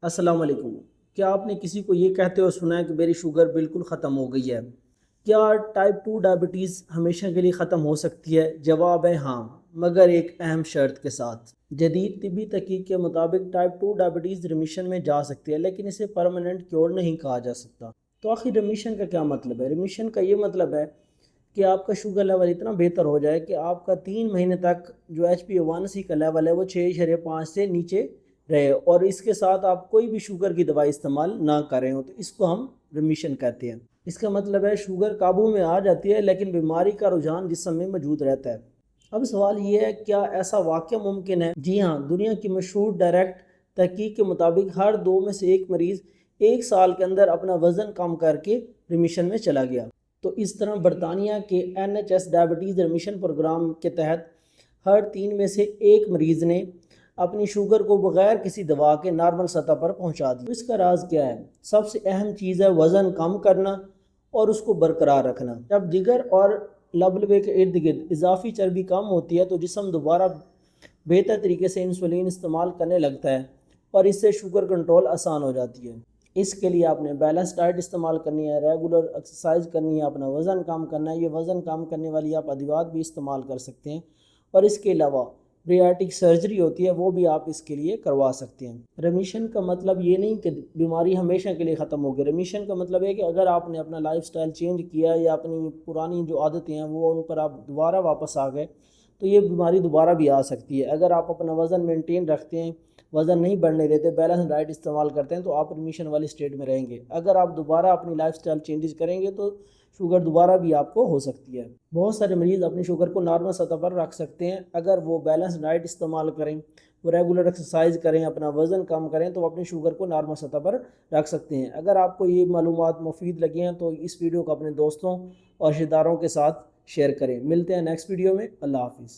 السلام علیکم۔ کیا آپ نے کسی کو یہ کہتے ہوئے سنا ہے کہ میری شوگر بالکل ختم ہو گئی ہے؟ کیا ٹائپ 2 ڈائبٹیز ہمیشہ کے لیے ختم ہو سکتی ہے؟ جواب ہے ہاں، مگر ایک اہم شرط کے ساتھ۔ جدید طبی تحقیق کے مطابق ٹائپ 2 ڈائبٹیز ریمیشن میں جا سکتی ہے، لیکن اسے پرماننٹ کیور نہیں کہا جا سکتا۔ تو آخر ریمیشن کا کیا مطلب ہے؟ ریمیشن کا یہ مطلب ہے کہ آپ کا شوگر لیول اتنا بہتر ہو جائے کہ آپ کا 3 مہینے تک جو HbA1c کا لیول ہے وہ 6.5 سے نیچے رہے، اور اس کے ساتھ آپ کوئی بھی شوگر کی دوائی استعمال نہ کریں ہو، تو اس کو ہم ریمیشن کہتے ہیں۔ اس کا مطلب ہے شوگر قابو میں آ جاتی ہے لیکن بیماری کا رجحان جسم میں موجود رہتا ہے۔ اب سوال یہ ہے، کیا ایسا واقعہ ممکن ہے؟ جی ہاں، دنیا کی مشہور ڈائریکٹ تحقیق کے مطابق ہر 2 میں سے 1 مریض 1 سال کے اندر اپنا وزن کم کر کے ریمیشن میں چلا گیا۔ تو اس طرح برطانیہ کے NHS ڈائبٹیز ریمیشن پروگرام کے تحت ہر 3 میں سے 1 مریض نے اپنی شوگر کو بغیر کسی دوا کے نارمل سطح پر پہنچا دی۔ اس کا راز کیا ہے؟ سب سے اہم چیز ہے وزن کم کرنا اور اس کو برقرار رکھنا۔ جب جگر اور لبلبے کے ارد گرد اضافی چربی کم ہوتی ہے تو جسم دوبارہ بہتر طریقے سے انسولین استعمال کرنے لگتا ہے، اور اس سے شوگر کنٹرول آسان ہو جاتی ہے۔ اس کے لیے آپ نے بیلنس ڈائٹ استعمال کرنی ہے، ریگولر ایکسرسائز کرنی ہے، اپنا وزن کم کرنا ہے۔ یہ وزن کم کرنے والی آپ ادویات بھی استعمال کر سکتے ہیں، اور اس کے علاوہ بیاٹک سرجری ہوتی ہے، وہ بھی آپ اس کے لیے کروا سکتے ہیں۔ ریمیشن کا مطلب یہ نہیں کہ بیماری ہمیشہ کے لیے ختم ہوگی۔ ریمیشن کا مطلب ہے کہ اگر آپ نے اپنا لائف سٹائل چینج کیا یا اپنی پرانی جو عادتیں ہیں وہ ان پر آپ دوبارہ واپس آ گئے تو یہ بیماری دوبارہ بھی آ سکتی ہے۔ اگر آپ اپنا وزن مینٹین رکھتے ہیں، وزن نہیں بڑھنے دیتے، بیلنس ڈائٹ استعمال کرتے ہیں، تو آپ ریمیشن والی اسٹیٹ میں رہیں گے۔ اگر آپ دوبارہ اپنی لائف سٹائل چینجز کریں گے تو شوگر دوبارہ بھی آپ کو ہو سکتی ہے۔ بہت سارے مریض اپنی شوگر کو نارمل سطح پر رکھ سکتے ہیں اگر وہ بیلنس ڈائٹ استعمال کریں، وہ ریگولر ایکسرسائز کریں، اپنا وزن کم کریں، تو وہ اپنی شوگر کو نارمل سطح پر رکھ سکتے ہیں۔ اگر آپ کو یہ معلومات مفید لگی ہیں تو اس ویڈیو کو اپنے دوستوں اور رشتہ داروں کے ساتھ شیئر کریں۔ ملتے ہیں نیکسٹ ویڈیو میں۔ اللہ حافظ۔